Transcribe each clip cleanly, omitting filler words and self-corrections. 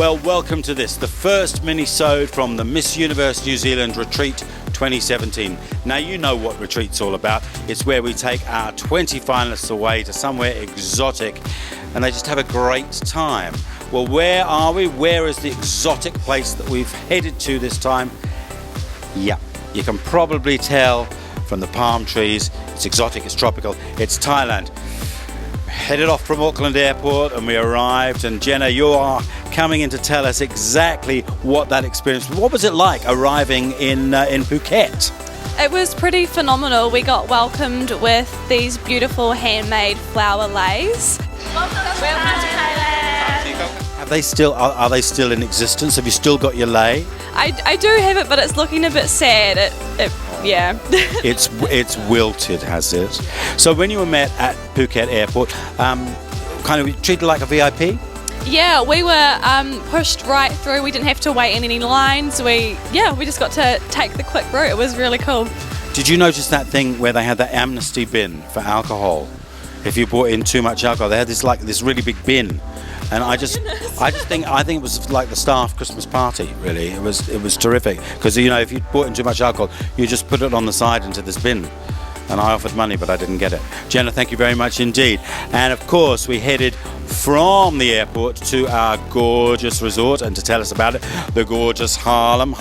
Well, welcome to this, the first minisode from the Miss Universe New Zealand Retreat 2017. Now, you know what Retreat's all about. It's where we take our 20 finalists away to somewhere exotic and they just have a great time. Well, where are we? Where is the exotic place that we've headed to this time? Yeah, you can probably tell from the palm trees. It's exotic, it's tropical, it's Thailand. Headed off from Auckland Airport and we arrived, and Jenna, you are coming in to tell us exactly what that experience was. What was it like arriving in Phuket? It was pretty phenomenal. We got welcomed with these beautiful handmade flower leis. Welcome to Thailand. Are they still in existence? Have you still got your lei? I do have it, but it's looking a bit sad. Yeah. It's wilted, has it? So when you were met at Phuket Airport, kind of treated like a VIP? Yeah, we were pushed right through. We didn't have to wait in any lines. We just got to take the quick route. It was really cool. Did you notice that thing where they had that amnesty bin for alcohol? If you brought in too much alcohol, they had this really big bin. And I think it was like the staff Christmas party. Really, it was terrific because if you brought in too much alcohol, you just put it on the side into this bin. And I offered money, but I didn't get it. Jenna, thank you very much indeed. And of course, we headed from the airport to our gorgeous resort, and to tell us about it, the gorgeous Harlem.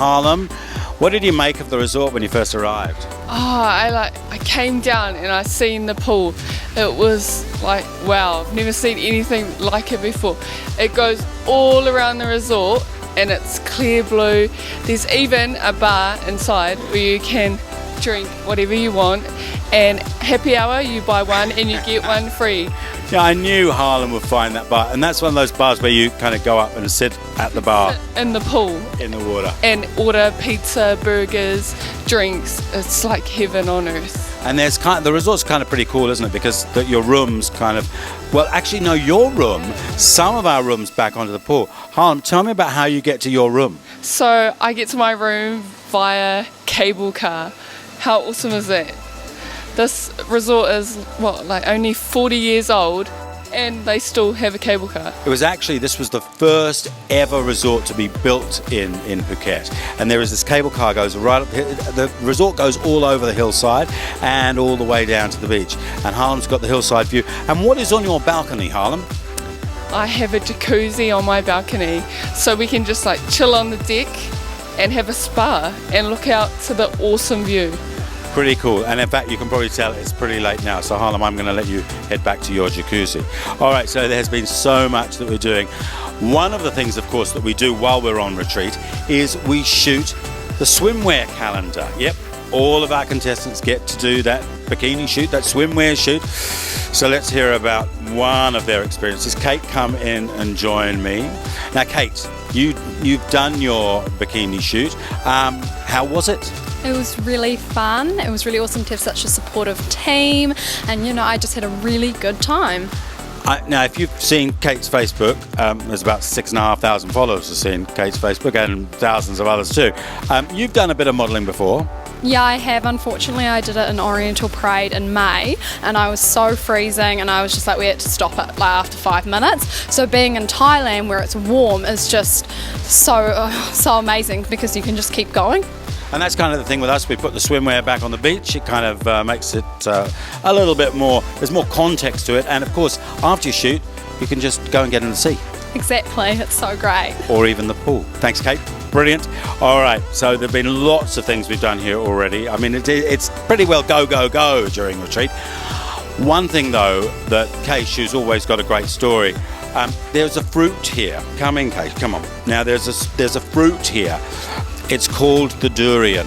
What did you make of the resort when you first arrived? I came down and I seen the pool. It was like, wow, I've never seen anything like it before. It goes all around the resort and it's clear blue. There's even a bar inside where you can drink whatever you want, and happy hour, you buy one and you get one free. Yeah, I knew Harlem would find that bar, and that's one of those bars where you kind of go up and sit at the bar. In the pool. In the water. And order pizza, burgers, drinks. It's like heaven on earth. And the resort's kind of pretty cool, isn't it? Because your room's your room, some of our rooms back onto the pool. Harlem, tell me about how you get to your room. So I get to my room via cable car. How awesome is that? This resort is, only 40 years old, and they still have a cable car. This was the first ever resort to be built in Phuket. And there is this cable car goes right up, the resort goes all over the hillside and all the way down to the beach. And Harlem's got the hillside view. And what is on your balcony, Harlem? I have a jacuzzi on my balcony, so we can just chill on the deck and have a spa and look out to the awesome view. Pretty cool, and in fact you can probably tell it's pretty late now, so Harlem, I'm going to let you head back to your jacuzzi. Alright, so there has been so much that we're doing. One of the things, of course, that we do while we're on retreat is we shoot the swimwear calendar. Yep, all of our contestants get to do that bikini shoot, that swimwear shoot. So let's hear about one of their experiences. Kate, come in and join me. Now Kate, you've done your bikini shoot. How was it? It was really fun. It was really awesome to have such a supportive team, and I just had a really good time. Now, if you've seen Kate's Facebook, there's about 6,500 followers have seen Kate's Facebook, and thousands of others too. You've done a bit of modelling before. Yeah, I have. Unfortunately, I did it in Oriental Parade in May, and I was so freezing, and I was just we had to stop it after 5 minutes. So being in Thailand where it's warm is just so amazing, because you can just keep going. And that's kind of the thing with us. We put the swimwear back on the beach. It kind of makes it a little bit more, there's more context to it. And of course, after you shoot, you can just go and get in the sea. Exactly, it's so great. Or even the pool. Thanks, Kate. Brilliant. All right, so there have been lots of things we've done here already. I mean, it's pretty well go during retreat. One thing though, that Kate, who's always got a great story, there's a fruit here. Come in, Kate, come on. Now there's a fruit here. It's called the durian,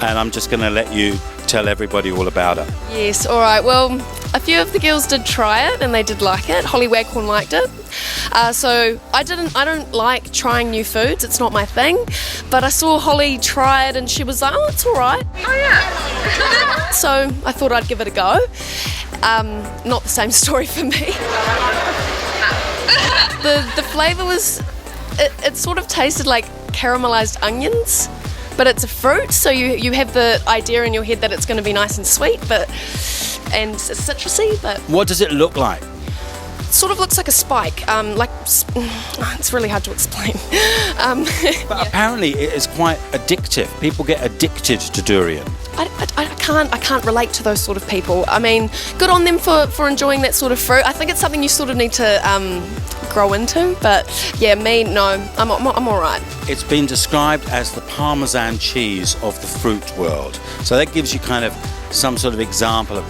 and I'm just going to let you tell everybody all about it. Yes, all right. Well, a few of the girls did try it, and they did like it. Holly Waghorn liked it. So I don't like trying new foods. It's not my thing. But I saw Holly try it, and she was like, "Oh, it's all right." Oh yeah. So I thought I'd give it a go. Not the same story for me. The flavour was, it sort of tasted like caramelized onions, but it's a fruit, so you have the idea in your head that it's going to be nice and sweet, and citrusy. But what does it look like? sort of looks like a spike. It's really hard to explain. But apparently it is quite addictive. People get addicted to durian. I can't relate to those sort of people. I mean, good on them for enjoying that sort of fruit. I think it's something you sort of need to grow into. But yeah, me, no, I'm all right. It's been described as the Parmesan cheese of the fruit world. So that gives you kind of some sort of example of,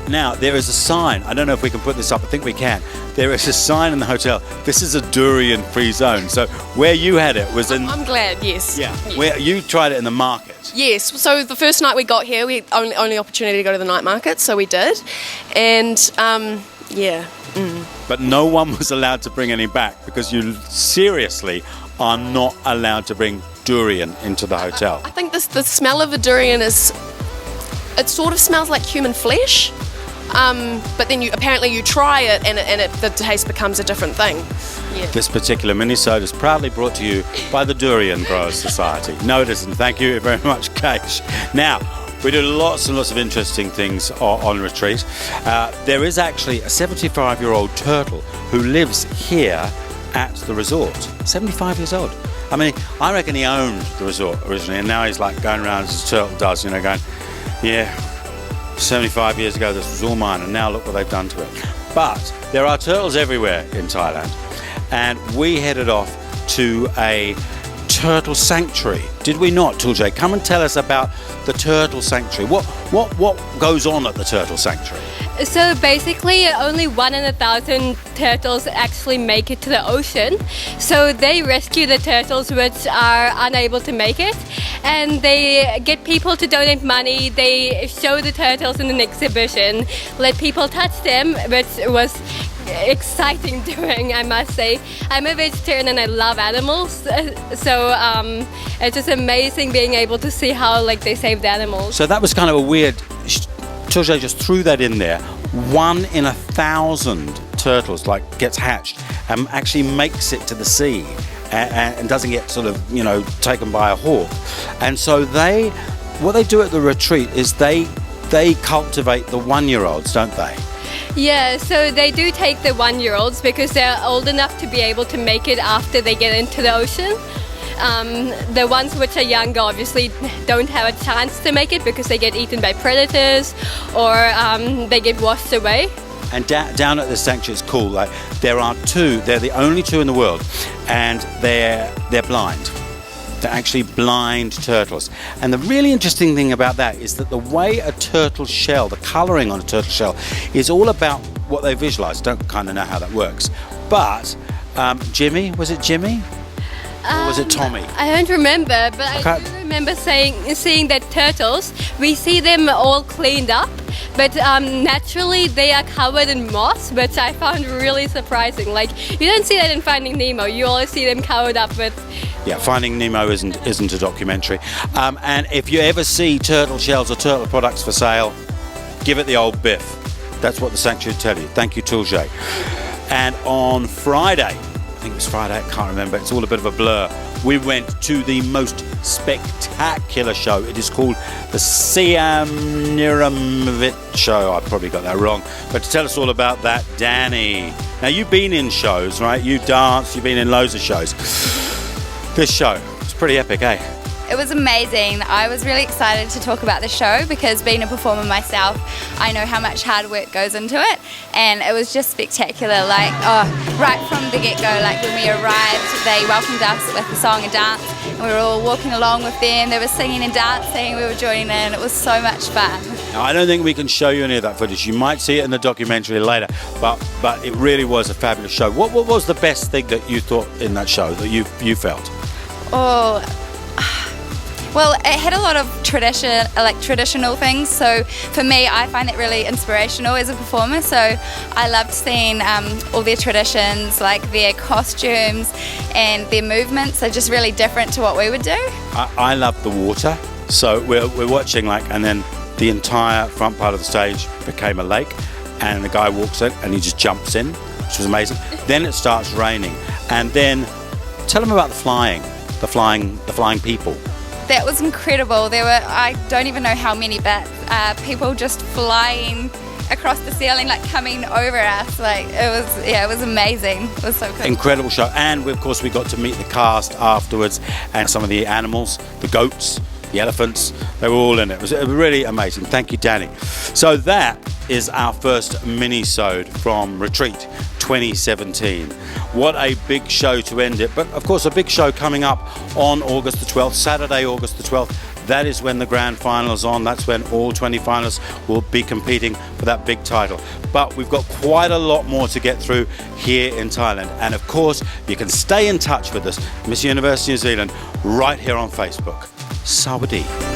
now there is a sign. I don't know if we can put this up. I think we can. There is a sign in the hotel. This is a durian-free zone. So where you had it was in. I'm glad. Yes. Yeah. Where you tried it in the market. Yes. So the first night we got here, we only opportunity to go to the night market, so we did, and yeah. But no one was allowed to bring any back because you seriously are not allowed to bring durian into the hotel. I think the smell of a durian is. It sort of smells like human flesh, but then you try it and the taste becomes a different thing. Yeah. This particular minisode is proudly brought to you by the Durian Growers Society. No, it isn't. Thank you very much, Kate. Now, we do lots and lots of interesting things on retreat. There is actually a 75-year-old turtle who lives here at the resort. 75 years old. I mean, I reckon he owned the resort originally, and now he's like going around as a turtle does, going, yeah, 75 years ago this was all mine, and now look what they've done to it. But there are turtles everywhere in Thailand, and we headed off to a turtle sanctuary. Did we not, Tuljai? Come and tell us about the turtle sanctuary. What goes on at the turtle sanctuary? So basically only 1 in 1,000 turtles actually make it to the ocean. So they rescue the turtles which are unable to make it, and they get people to donate money. They show the turtles in an exhibition, let people touch them, which was exciting doing, I must say. I'm a vegetarian and I love animals, so it's just amazing being able to see how they save the animals. So that was kind of a weird. Tuljai just threw that in there. 1 in 1,000 turtles gets hatched and actually makes it to the sea and doesn't get sort of taken by a hawk. And so what they do at the retreat is they cultivate the 1-year-olds, don't they? Yeah, so they do take the 1-year-olds because they're old enough to be able to make it after they get into the ocean. The ones which are younger obviously don't have a chance to make it because they get eaten by predators or they get washed away. And down at the sanctuary, it's cool. There are 2. They're the only 2 in the world, and they're blind. They're actually blind turtles. And the really interesting thing about that is that the way a turtle shell, the colouring on a turtle shell, is all about what they visualise. Don't kind of know how that works. But Jimmy, was it Jimmy? Or was it Tommy? I don't remember, but I do remember seeing that turtles, we see them all cleaned up, but naturally they are covered in moss, which I found really surprising. You don't see that in Finding Nemo. You always see them covered up with... Yeah, Finding Nemo isn't a documentary. And if you ever see turtle shells or turtle products for sale, give it the old biff. That's what the sanctuary would tell you. Thank you, Tuljai. And on Friday, I think it was Friday, I can't remember, it's all a bit of a blur. We went to the most spectacular show. It is called the Siam Niramit Show. I probably got that wrong. But to tell us all about that, Danny. Now, you've been in shows, right? You dance, you've been in loads of shows. This show, it's pretty epic, eh? It was amazing. I was really excited to talk about the show because being a performer myself, I know how much hard work goes into it, and it was just spectacular. Right from the get-go, when we arrived, they welcomed us with a song and dance, and we were all walking along with them. They were singing and dancing, we were joining in. It was so much fun. Now, I don't think we can show you any of that footage. You might see it in the documentary later, but it really was a fabulous show. What was the best thing that you thought in that show that you felt? Well, it had a lot of traditional things, so for me, I find it really inspirational as a performer, so I loved seeing all their traditions, their costumes and their movements are just really different to what we would do. I love the water, so we're watching, and then the entire front part of the stage became a lake, and the guy walks in and he just jumps in, which was amazing. Then it starts raining, and then tell them about the flying people. That was incredible. There were, I don't even know how many, but people just flying across the ceiling, like coming over us. Like it was amazing. It was so cool. Incredible show. And of course we got to meet the cast afterwards and some of the animals, the goats, the elephants. They were all in it. It was really amazing. Thank you, Danny. So that is our first mini-sode from Retreat 2017. What a big show to end it. But of course a big show coming up on August the 12th, Saturday, August the 12th. That is when the grand final is on. That's when all 20 finalists will be competing for that big title. But we've got quite a lot more to get through here in Thailand. And of course, you can stay in touch with us, Miss Universe New Zealand, right here on Facebook. Sawadee.